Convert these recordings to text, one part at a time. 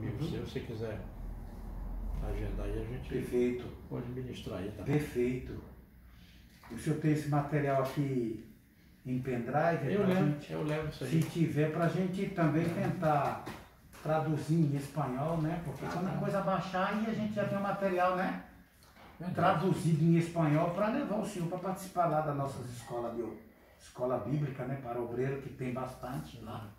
amigo seu, se você quiser agendar aí, a gente Perfeito. pode ministrar aí, tá? Perfeito. O senhor tem esse material aqui em pendrive? Eu levo isso aí. Se tiver, para a gente também tentar traduzir em espanhol, né? Porque quando a coisa baixar, aí a gente já tem o material, né? Traduzido em espanhol para levar o senhor para participar lá das nossas escola bíblica, né? Para obreiro, que tem bastante lá.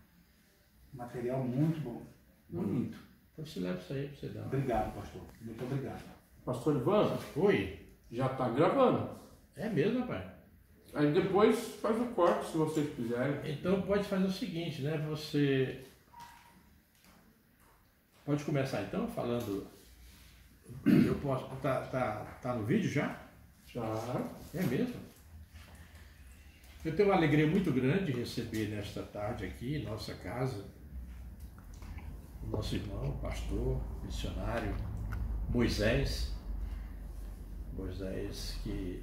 Material muito bom. Bonito. Então você leva isso aí para você dar. Obrigado, pastor. Muito obrigado. Pastor Ivan, Oi? já está gravando. É mesmo, rapaz? Aí depois faz o corte, se vocês quiserem. Então pode fazer o seguinte, né? Você pode começar então falando. Eu posso. Tá no vídeo já? Já. É mesmo? Eu tenho uma alegria muito grande de receber nesta tarde aqui, em nossa casa, o nosso irmão, pastor, missionário, Moisés, que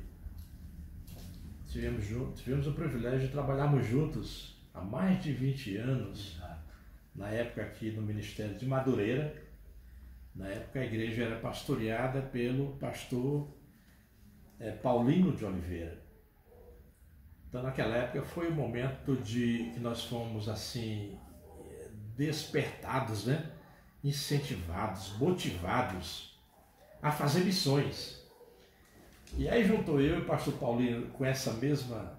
tivemos o privilégio de trabalharmos juntos há mais de 20 anos, na época aqui no Ministério de Madureira. Na época a igreja era pastoreada pelo pastor Paulino de Oliveira. Então naquela época foi o momento que nós fomos assim despertados, né? Incentivados, motivados a fazer missões. E aí juntou eu e o pastor Paulino com essa mesma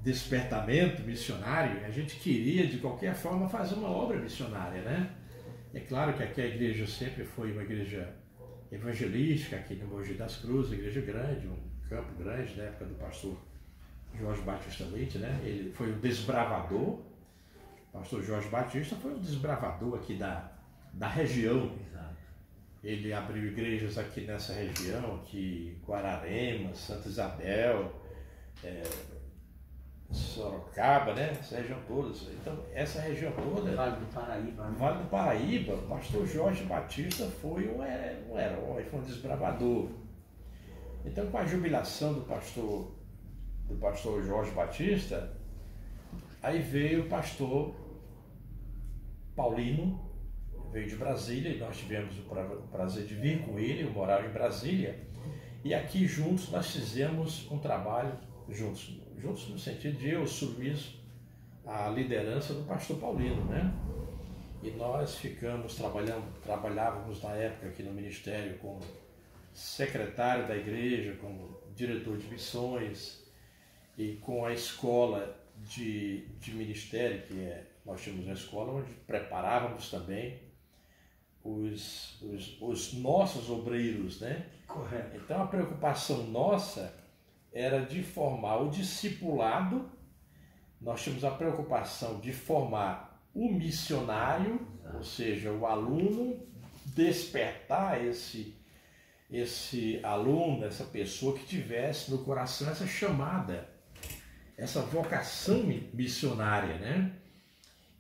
despertamento missionário. A gente queria de qualquer forma fazer uma obra missionária, né? É claro que aqui a igreja sempre foi uma igreja evangelística, aqui no Mogi das Cruzes, uma igreja grande, um campo grande, na época do pastor Jorge Batista Leite, né? Ele foi um desbravador. O pastor Jorge Batista foi um desbravador aqui da região. Exato. Ele abriu igrejas aqui nessa região, aqui Guararema, Santa Isabel, Sorocaba, né? Essa região toda. Então, essa região toda... Vale do Paraíba. Né? Vale do Paraíba, o pastor Jorge Batista foi um herói, foi um desbravador. Então, com a jubilação do pastor Jorge Batista, aí veio o pastor Paulino, veio de Brasília, e nós tivemos o prazer de vir com ele, eu morava em Brasília, e aqui juntos nós fizemos um trabalho, juntos no sentido de eu assumir a liderança do pastor Paulino, né? E nós trabalhávamos na época aqui no ministério como secretário da igreja, como diretor de missões, e com a escola de ministério, nós tínhamos uma escola onde preparávamos também os nossos obreiros, né? Correto. Então a preocupação nossa era de formar o discipulado. Nós tínhamos a preocupação de formar o missionário, ou seja, o aluno, despertar esse aluno, essa pessoa que tivesse no coração essa chamada, essa vocação missionária, né?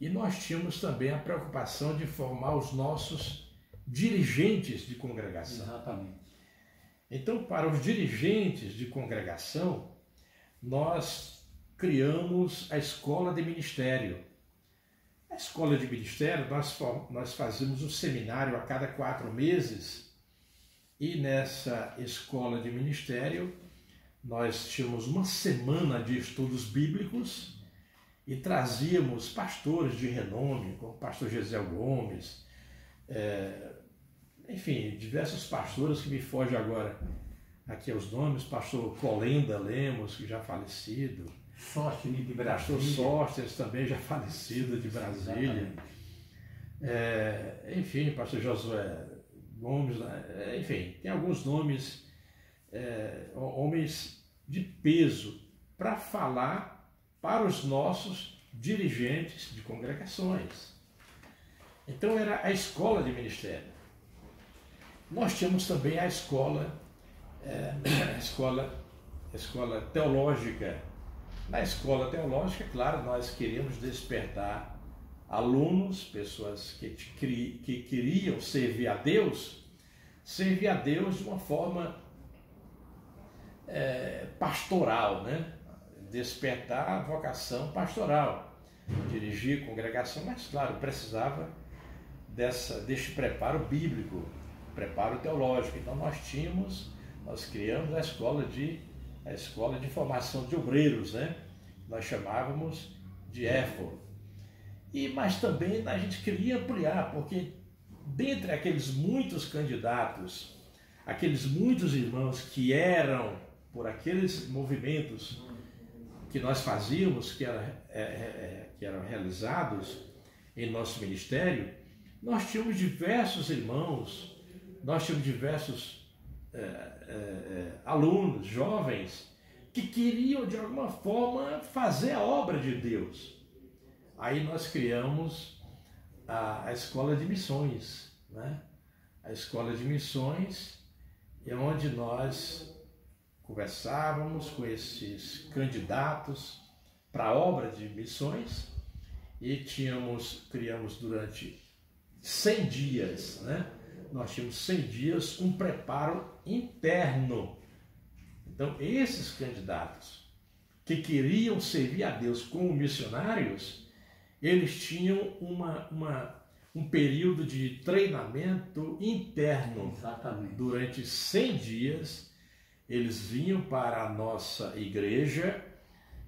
E nós tínhamos também a preocupação de formar os nossos dirigentes de congregação. Exatamente. Então, para os dirigentes de congregação, nós criamos a escola de ministério. A escola de ministério, nós fazíamos um seminário a cada 4 meses, e nessa escola de ministério nós tínhamos uma semana de estudos bíblicos e trazíamos pastores de renome, como o pastor Gesiel Gomes, enfim, diversos pastores que me fogem agora aqui aos nomes, pastor Colenda Lemos, que já falecido, Sóstenes de Brasília. pastor Sóstenes também já falecido de Brasília, enfim, pastor Josué Gomes, enfim, tem alguns nomes, homens de peso para falar para os nossos dirigentes de congregações. Então era a escola de ministério. Nós tínhamos também a escola teológica. Na escola teológica, claro, nós queríamos despertar alunos, pessoas que queriam servir a Deus de uma forma pastoral, né? Despertar a vocação pastoral, dirigir congregação, mas claro, precisava deste preparo bíblico, preparo teológico. Então nós criamos a escola de formação de obreiros, né? Nós chamávamos de EFO. Mas também a gente queria ampliar, porque dentre aqueles muitos candidatos, aqueles muitos irmãos que eram por aqueles movimentos que nós fazíamos, que eram realizados em nosso ministério, nós tínhamos diversos irmãos, nós tínhamos diversos alunos, jovens, que queriam de alguma forma fazer a obra de Deus. Aí nós criamos a escola de missões, né? A escola de missões é onde nós conversávamos com esses candidatos para a obra de missões e criamos durante 100 dias, né? Nós tínhamos 100 dias um preparo interno. Então, esses candidatos que queriam servir a Deus como missionários, eles tinham um período de treinamento interno. Exatamente. Durante 100 dias, eles vinham para a nossa igreja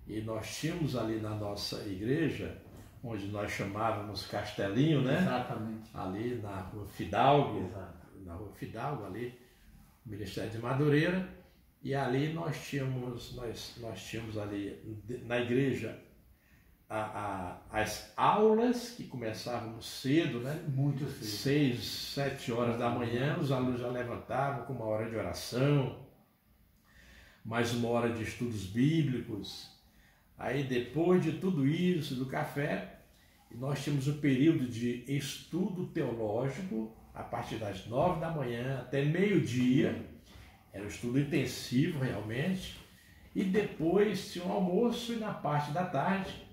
e nós tínhamos ali na nossa igreja, onde nós chamávamos Castelinho, né? Exatamente. Ali na Rua Fidalgo, Exato. Na Rua Fidalgo, ali, Ministério de Madureira, e ali nós tínhamos ali na igreja as aulas que começavam cedo, né? Muito cedo. 6, 7 horas da manhã, os alunos já levantavam com 1 hora de oração, mais 1 hora de estudos bíblicos. Aí depois de tudo isso, do café, nós tínhamos um período de estudo teológico a partir das 9 da manhã até meio-dia. Era um estudo intensivo realmente. E depois tinha um almoço e na parte da tarde,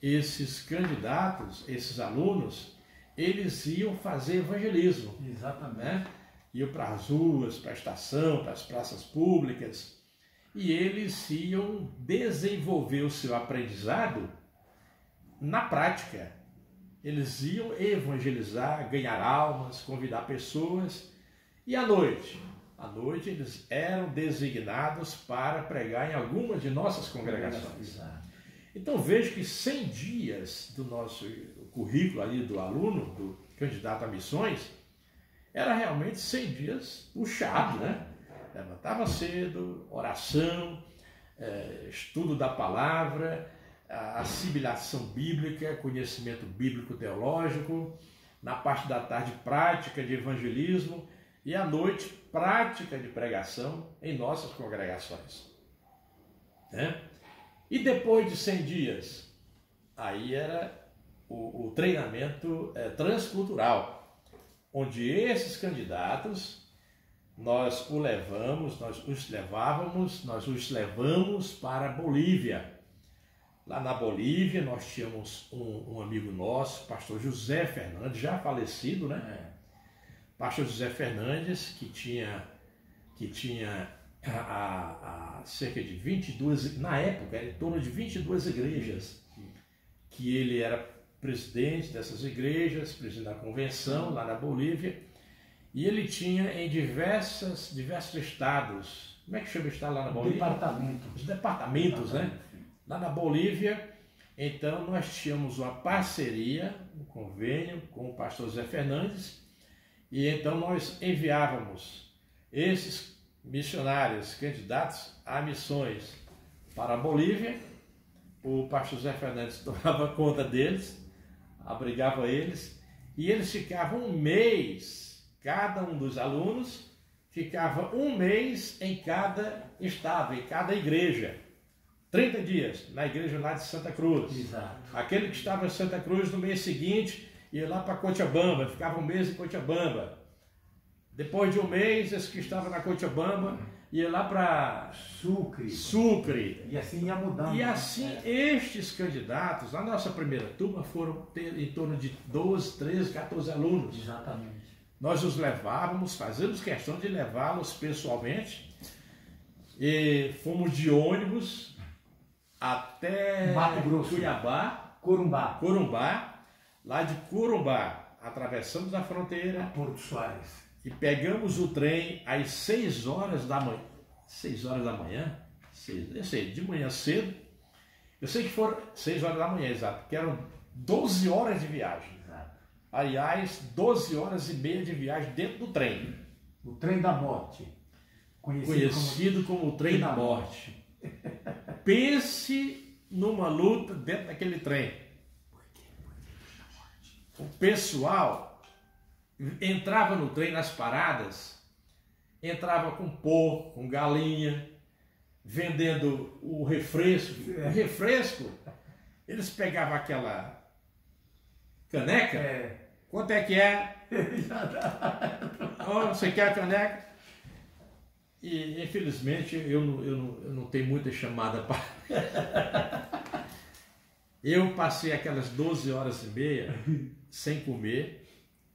esses candidatos, esses alunos, eles iam fazer evangelismo. Exatamente. Né? Iam para as ruas, para a estação, para as praças públicas, e eles iam desenvolver o seu aprendizado na prática. Eles iam evangelizar, ganhar almas, convidar pessoas, e à noite eles eram designados para pregar em alguma de nossas congregações. Então vejo que 100 dias do nosso currículo ali do aluno, do candidato a missões, era realmente 100 dias puxado, né? Levantava cedo, oração, estudo da palavra, assimilação bíblica, conhecimento bíblico teológico, na parte da tarde prática de evangelismo e à noite prática de pregação em nossas congregações. Né? E depois de 100 dias, aí era o treinamento transcultural, onde esses candidatos nós os levamos para a Bolívia. Lá na Bolívia nós tínhamos um amigo nosso, pastor José Fernandes, já falecido, né? Pastor José Fernandes, que tinha cerca de 22, na época era em torno de 22 igrejas, que ele era presidente dessas igrejas, presidente da convenção lá na Bolívia, e ele tinha em diversos estados, como é que chama o estado lá na Bolívia? Os departamentos, né? Lá na Bolívia, então nós tínhamos uma parceria, um convênio com o pastor José Fernandes, e então nós enviávamos esses missionários candidatos a missões para a Bolívia. O pastor José Fernandes tomava conta deles, abrigava eles, e eles ficavam um mês, cada um dos alunos ficava um mês em cada estado, em cada igreja. 30 dias na igreja lá de Santa Cruz. Exato. Aquele que estava em Santa Cruz no mês seguinte ia lá para Cochabamba, ficava um mês em Cochabamba. Depois de um mês, esse que estava na Cochabamba ia lá para Sucre. E assim ia mudando. E assim estes candidatos, na nossa primeira turma, foram ter em torno de 12, 13, 14 alunos. Exatamente. Nós os levávamos, fazíamos questão de levá-los pessoalmente, e fomos de ônibus até Mato Grosso. Cuiabá, Corumbá. Lá de Corumbá atravessamos a fronteira Porto Soares. e pegamos o trem às 6 horas da manhã. 6 horas da manhã? Eu sei, de manhã cedo. Eu sei que foram 6 horas da manhã, exato, porque eram 12 horas de viagem. Exato. Aliás, 12 horas e meia de viagem dentro do trem. O trem da morte. Conhecido como o trem da morte. Pense numa luta dentro daquele trem. O pessoal entrava no trem nas paradas, entrava com porco, com galinha, vendendo o refresco. O refresco, eles pegavam aquela caneca. Quanto é que é? Oh, você quer a caneca? E infelizmente eu não tenho muita chamada para. Eu passei aquelas 12 horas e meia sem comer,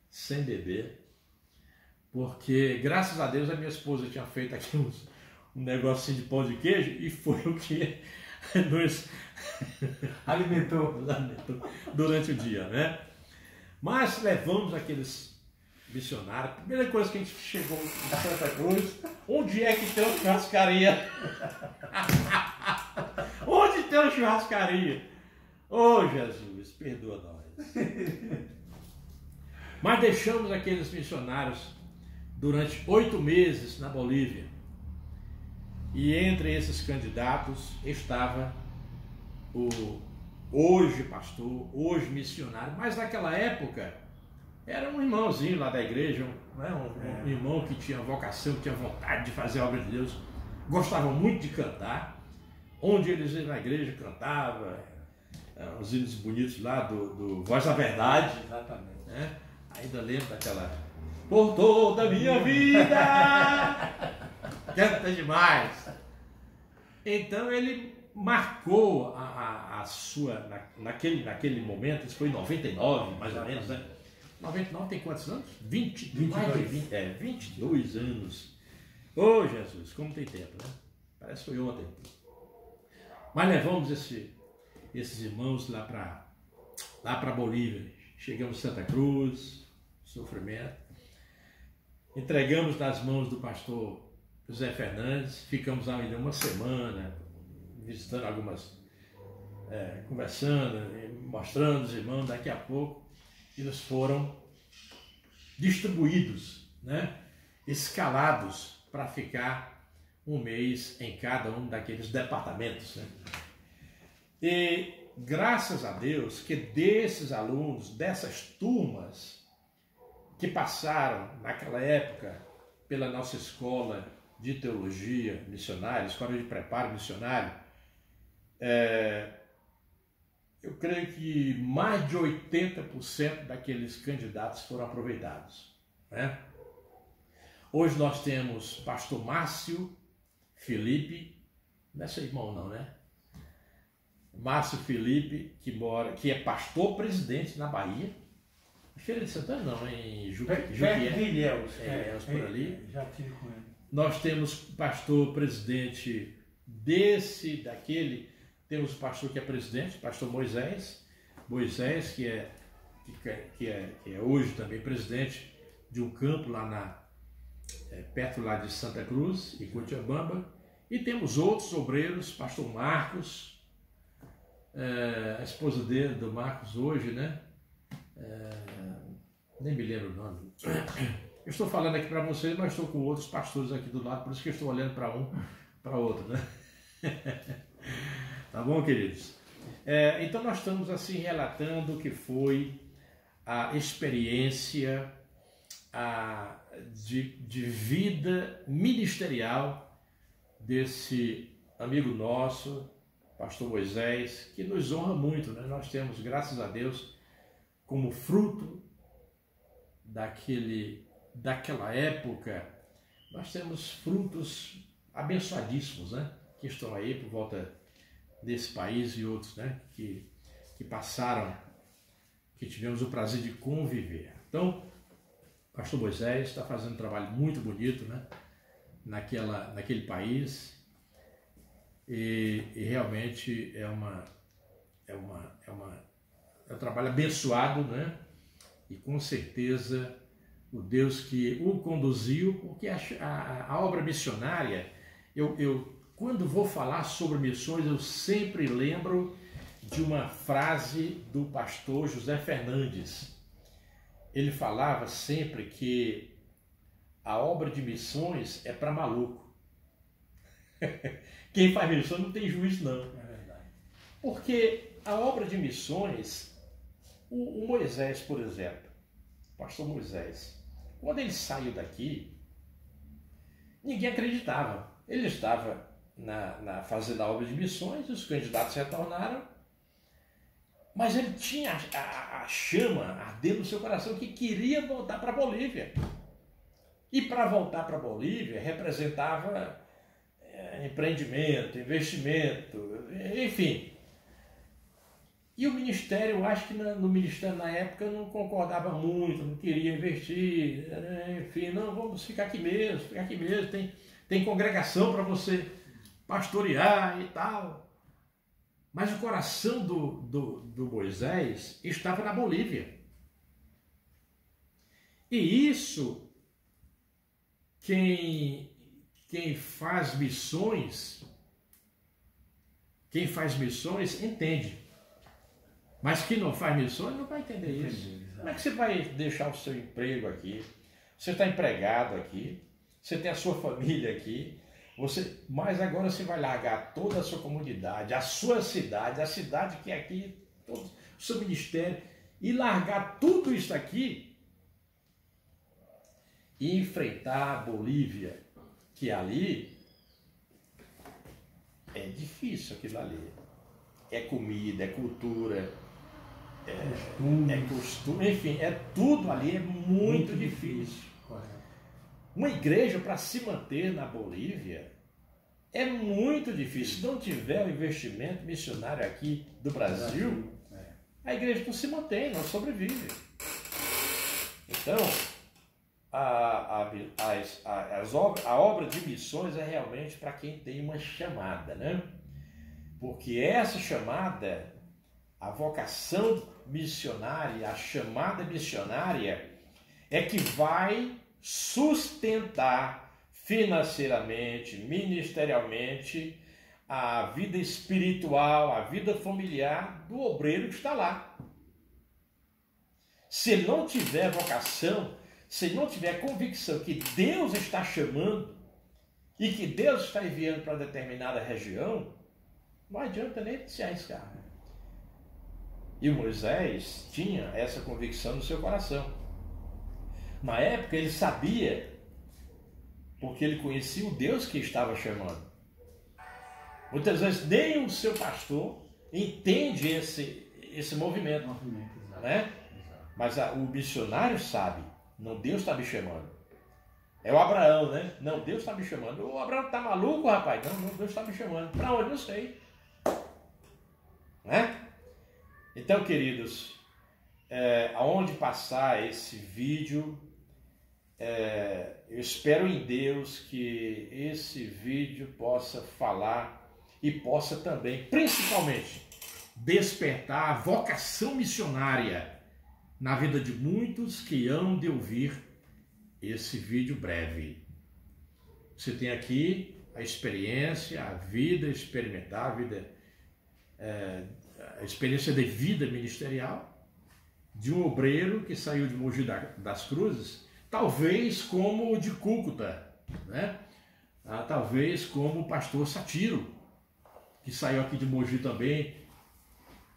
sem beber, porque graças a Deus a minha esposa tinha feito aqui um negocinho de pão de queijo e foi o que nos alimentou durante o dia, né? Mas levamos aqueles missionários. A primeira coisa que a gente chegou em Santa Cruz, onde é que tem uma churrascaria? Onde tem uma churrascaria? Oh, Jesus, perdoa nós. Mas deixamos aqueles missionários durante 8 meses na Bolívia. E entre esses candidatos estava o hoje pastor, hoje missionário, mas naquela época era um irmãozinho lá da igreja, um irmão que tinha vocação, que tinha vontade de fazer a obra de Deus, gostava muito de cantar, onde eles iam na igreja cantava os hinos bonitos lá do Voz da Verdade. Exatamente. Né? Ainda lembro daquela por toda a minha vida, canta demais. Então ele marcou a sua, naquele momento, isso foi em 99, mais ou menos, né? 99 tem quantos anos? 22 anos. Oh, Jesus, como tem tempo, né? Parece que foi ontem. Mas levamos esses irmãos lá para Bolívia. Chegamos em Santa Cruz, sofrimento. Entregamos nas mãos do pastor José Fernandes, ficamos lá ainda uma semana, visitando algumas, conversando, mostrando os irmãos. Daqui a pouco eles foram distribuídos, né? Escalados para ficar um mês em cada um daqueles departamentos, né? E graças a Deus que desses alunos, dessas turmas que passaram naquela época pela nossa escola de teologia missionária, escola de preparo missionário, eu creio que mais de 80% daqueles candidatos foram aproveitados, né? Hoje nós temos pastor Márcio Felipe, não é seu irmão não, né? Márcio Felipe, que é pastor presidente na Bahia, Feira de Santana não, em Juquié, por ali. Já tive com ele. Nós temos pastor presidente temos o pastor que é presidente, pastor Moisés, que é hoje também presidente de um campo lá perto lá de Santa Cruz, em Cochabamba, e temos outros obreiros, pastor Marcos, a esposa dele, do Marcos hoje, né? Nem me lembro o nome. Eu estou falando aqui para vocês, mas estou com outros pastores aqui do lado, por isso que eu estou olhando para um, para outro, né? Tá bom, queridos? Então nós estamos assim relatando o que foi a experiência de vida ministerial desse amigo nosso, pastor Moisés, que nos honra muito, né? Nós temos, graças a Deus, como fruto daquela época, nós temos frutos abençoadíssimos, né? Que estão aí por volta desse país e outros, né? Que passaram, que tivemos o prazer de conviver. Então, o pastor Moisés está fazendo um trabalho muito bonito, né? Naquele país, e realmente é um trabalho abençoado, né? e com certeza o Deus que o conduziu, porque a obra missionária, quando vou falar sobre missões, eu sempre lembro de uma frase do pastor José Fernandes. Ele falava sempre que a obra de missões é para maluco. Quem faz missões não tem juízo, não. É verdade. Porque a obra de missões, o Moisés, por exemplo, o pastor Moisés, quando ele saiu daqui, ninguém acreditava. Ele estava fazendo a obra de missões, os candidatos retornaram, mas ele tinha a chama ardendo no seu coração que queria voltar para a Bolívia. E para voltar para a Bolívia representava empreendimento, investimento, enfim. E o ministério, eu acho que no ministério na época não concordava muito, não queria investir, enfim, não, vamos ficar aqui mesmo, tem congregação para você pastorear e tal. Mas o coração do Moisés estava na Bolívia. E isso, quem faz missões entende. Mas quem não faz missões não vai entender isso. Como é que você vai deixar o seu emprego aqui? Você está empregado aqui, você tem a sua família aqui, mas agora você vai largar toda a sua comunidade, a sua cidade, a cidade que é aqui, todo o seu ministério, e largar tudo isso aqui e enfrentar a Bolívia, que ali é difícil aquilo ali. É comida, é cultura, é costume, enfim, tudo ali é muito difícil. Uma igreja para se manter na Bolívia é muito difícil. Se não tiver o investimento missionário aqui do Brasil, a igreja não se mantém, não sobrevive. Então, a obra de missões é realmente para quem tem uma chamada, né? Porque essa chamada, a vocação missionária, a chamada missionária, é que vai sustentar financeiramente, ministerialmente, a vida espiritual, a vida familiar do obreiro que está lá. Se ele não tiver vocação, se ele não tiver convicção que Deus está chamando e que Deus está enviando para determinada região, não adianta nem se arriscar. E o Moisés tinha essa convicção no seu coração. Na época ele sabia, porque ele conhecia o Deus que estava chamando. Muitas vezes nem o seu pastor entende esse movimento, né? Mas o missionário sabe, não, Deus está me chamando. É o Abraão, né? Não, Deus está me chamando. O Abraão está maluco, rapaz? Não, Deus está me chamando. Para onde? Não sei. Né? Então, queridos, aonde passar esse vídeo, eu espero em Deus que esse vídeo possa falar e possa também, principalmente, despertar a vocação missionária na vida de muitos que hão de ouvir esse vídeo breve. Você tem aqui a experiência, a vida experimentar, a experiência de vida ministerial de um obreiro que saiu de Mogi das Cruzes, talvez como o de Cúcuta, né? Talvez como o pastor Satiro, que saiu aqui de Mogi também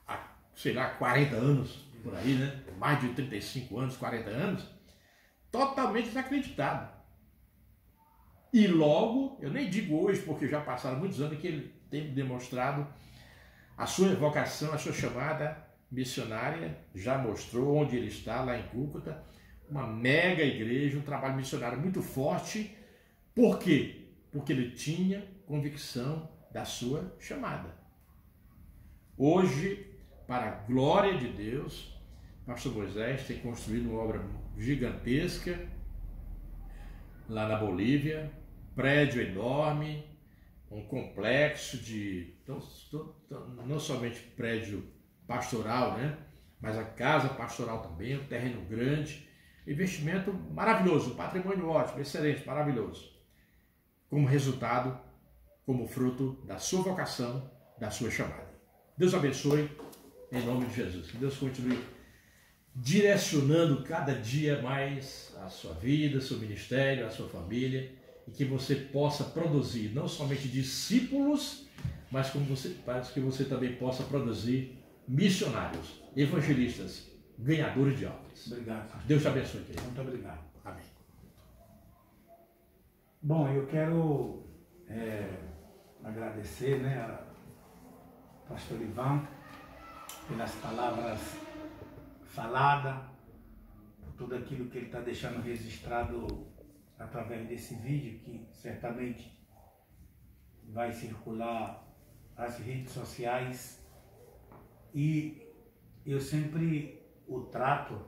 há, sei lá, 40 anos, por aí, né? Mais de 35 anos, 40 anos, totalmente desacreditado. E logo, eu nem digo hoje, porque já passaram muitos anos que ele tem demonstrado a sua vocação, a sua chamada missionária, já mostrou onde ele está, lá em Cúcuta, uma mega igreja, um trabalho missionário muito forte. Por quê? Porque ele tinha convicção da sua chamada. Hoje, para a glória de Deus, o pastor Moisés tem construído uma obra gigantesca lá na Bolívia, prédio enorme, um complexo de, não somente prédio pastoral, né? mas a casa pastoral também, um terreno grande, investimento maravilhoso, um patrimônio ótimo, excelente, maravilhoso. Como resultado, como fruto da sua vocação, da sua chamada. Deus abençoe, em nome de Jesus. Que Deus continue direcionando cada dia mais a sua vida, seu ministério, a sua família, e que você possa produzir não somente discípulos, mas que você também possa produzir missionários, evangelistas, ganhadores de almas. Obrigado. Deus te abençoe, querido. Muito obrigado. Amém. Bom, eu quero agradecer, né, ao pastor Ivan pelas palavras faladas, por tudo aquilo que ele está deixando registrado através desse vídeo, que certamente vai circular nas redes sociais. E eu sempre trato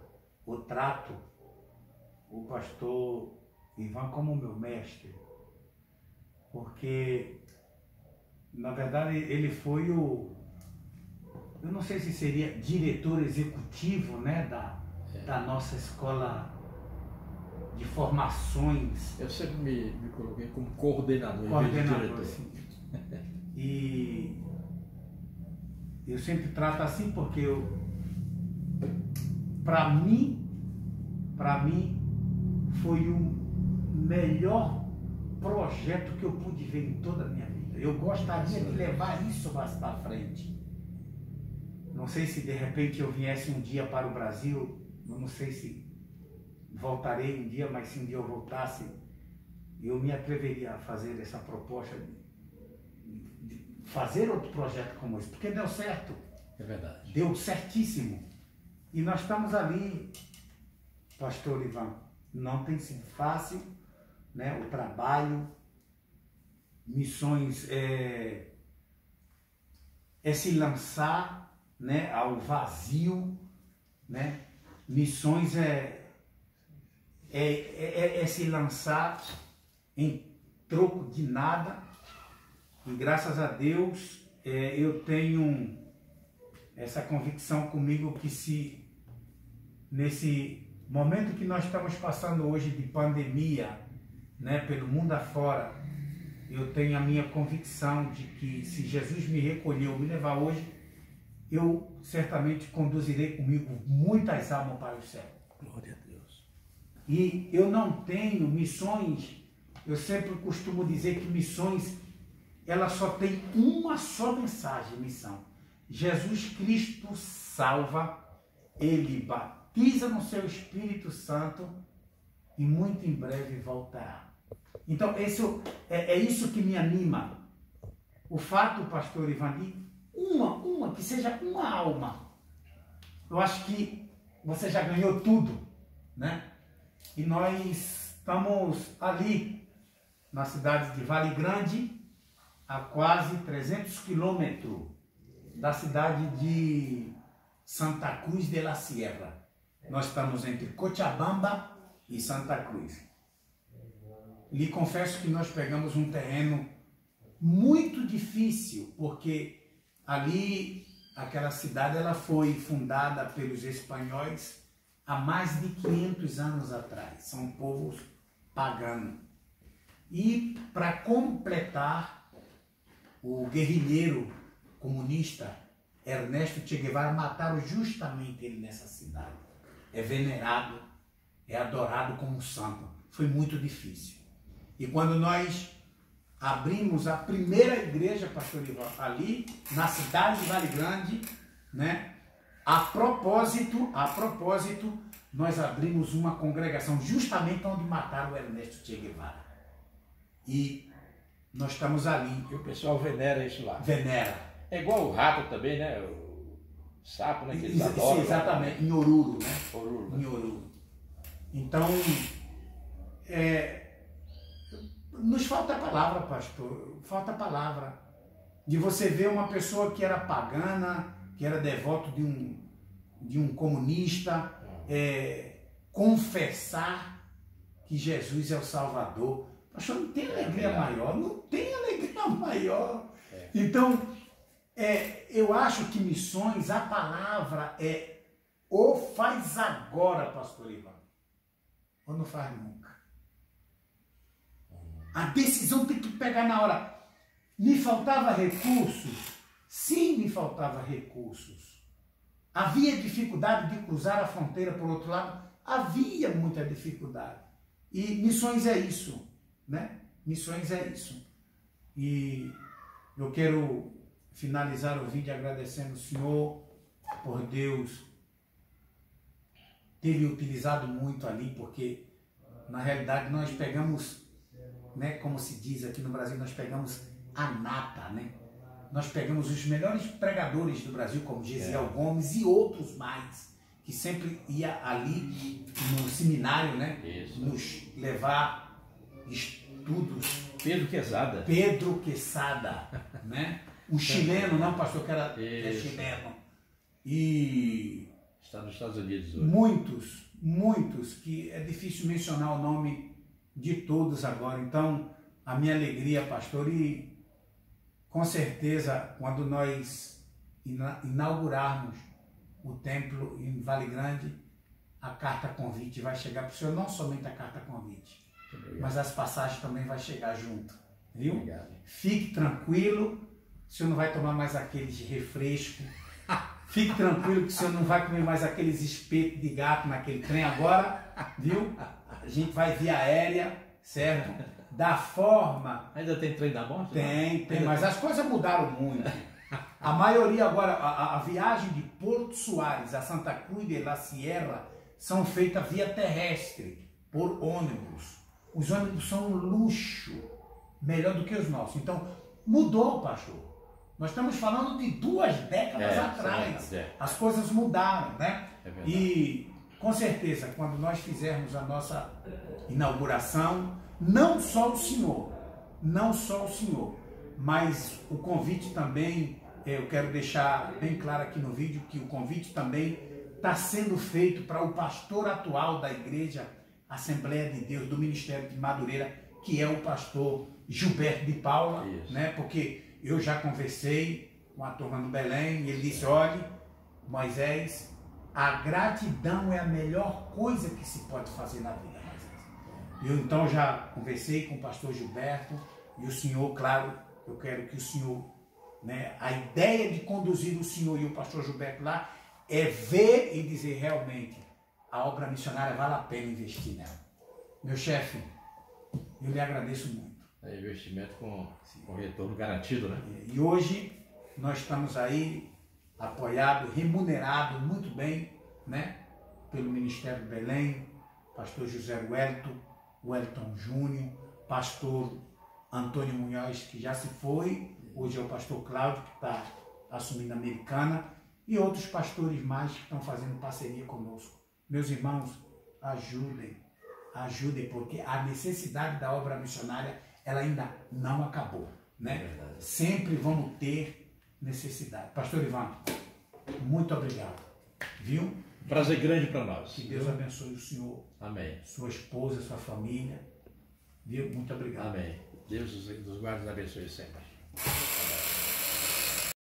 o pastor Ivan como meu mestre, porque na verdade ele foi eu não sei se seria diretor executivo, né, da nossa escola de formações. Eu sempre me coloquei como coordenador, em vez de diretor. Sim. E eu sempre trato assim porque para mim foi o melhor projeto que eu pude ver em toda a minha vida. Eu gostaria de levar isso mais para frente. Não sei se de repente eu viesse um dia para o Brasil, eu não sei se voltarei um dia, mas se um dia eu voltasse, eu me atreveria a fazer essa proposta de fazer outro projeto como esse, porque deu certo. É verdade. Deu certíssimo. E nós estamos ali, pastor Ivan, não tem sido fácil, né, o trabalho, missões é se lançar, né, ao vazio, né? Missões é se lançar em troco de nada. E graças a Deus eu tenho essa convicção comigo que se nesse momento que nós estamos passando hoje de pandemia, né, pelo mundo afora, eu tenho a minha convicção de que se Jesus me recolheu, me levar hoje, eu certamente conduzirei comigo muitas almas para o céu. Glória a Deus. E eu não tenho missões, eu sempre costumo dizer que missões, ela só tem uma só mensagem, missão. Jesus Cristo salva, Ele batiza no seu Espírito Santo e muito em breve voltará. Então, é isso que me anima. O fato, pastor Ivan, que seja uma alma. Eu acho que você já ganhou tudo, né? E nós estamos ali, na cidade de Vale Grande, a quase 300 quilômetros da cidade de Santa Cruz de la Sierra. Nós estamos entre Cochabamba e Santa Cruz. Lhe confesso que nós pegamos um terreno muito difícil, porque ali, aquela cidade, ela foi fundada pelos espanhóis há mais de 500 anos atrás. São povos paganos. E para completar, o guerrilheiro comunista Ernesto Che Guevara mataram justamente ele nessa cidade. É venerado, é adorado como santo. Foi muito difícil. E quando nós abrimos a primeira igreja, pastor Ivan, ali na cidade de Vale Grande, né? A propósito, nós abrimos uma congregação justamente onde mataram o Ernesto Che Guevara. E nós estamos ali. E o pessoal venera isso lá. Venera. É igual o rato também, né? O sapo, né? Que eles adoram. Sim, exatamente. Em Oruro, né? Oruro, né? Em Oruro. Então, nos falta a palavra, pastor. Falta a palavra. De você ver uma pessoa que era pagana, que era devoto de um comunista, confessar que Jesus é o Salvador. Pastor, não tem alegria maior. Não tem alegria maior. Então, eu acho que missões, a palavra ou faz agora, pastor Ivan, ou não faz nunca. A decisão tem que pegar na hora. Me faltava recursos? Sim, me faltava recursos. Havia dificuldade de cruzar a fronteira por outro lado? Havia muita dificuldade. E missões é isso, né? Missões é isso. E eu quero finalizar o vídeo agradecendo o Senhor por Deus ter me utilizado muito ali, porque na realidade nós pegamos, né, como se diz aqui no Brasil, nós pegamos a nata, né? Nós pegamos os melhores pregadores do Brasil, como Gesiel Gomes e outros mais, que sempre ia ali no seminário, né? Isso. Nos levar estudos. Pedro Quesada. Pedro Quesada, né? Um chileno, não, pastor, que era chileno. E está nos Estados Unidos hoje. Muitos, que é difícil mencionar o nome de todos agora. Então, a minha alegria, pastor, e com certeza, quando nós inaugurarmos o templo em Vale Grande, a carta convite vai chegar para o senhor, não somente a carta convite, mas as passagens também vai chegar junto, viu? Obrigado. Fique tranquilo, o senhor não vai tomar mais aqueles refrescos, fique tranquilo que o senhor não vai comer mais aqueles espetos de gato naquele trem agora, viu? A gente vai via aérea, certo? Da forma... Ainda tem trem da morte? Tem, mas as coisas mudaram muito. A maioria agora, a viagem de Porto Soares a Santa Cruz de la Sierra são feitas via terrestre, por ônibus. Os ônibus são um luxo, melhor do que os nossos. Então, mudou, pastor. Nós estamos falando de 2 décadas atrás. As coisas mudaram, né? E, com certeza, quando nós fizermos a nossa inauguração, não só o senhor, mas o convite também, eu quero deixar bem claro aqui no vídeo que o convite também está sendo feito para o pastor atual da Igreja Assembleia de Deus do Ministério de Madureira, que é o pastor Gilberto de Paula, né? Porque eu já conversei com a turma no Belém e ele disse, olhe, Moisés, a gratidão é a melhor coisa que se pode fazer na vida. Eu então já conversei com o pastor Gilberto e o senhor, claro, eu quero que o senhor, né, a ideia de conduzir o senhor e o pastor Gilberto lá é ver e dizer realmente a obra missionária vale a pena investir nela. Meu chefe, eu lhe agradeço muito. É investimento com retorno garantido, né? E hoje nós estamos aí apoiado, remunerado muito bem, né, pelo Ministério do Belém, pastor José Wellington Júnior, pastor Antônio Munhoz, que já se foi, hoje é o pastor Cláudio, que está assumindo a Americana, e outros pastores mais que estão fazendo parceria conosco. Meus irmãos, ajudem, porque a necessidade da obra missionária, ela ainda não acabou, né? Sempre vamos ter necessidade. Pastor Ivan, muito obrigado, viu? Prazer grande para nós. Que Deus abençoe o senhor. Amém. Sua esposa, sua família. Viu? Muito obrigado. Amém. Deus os guarde e abençoe sempre.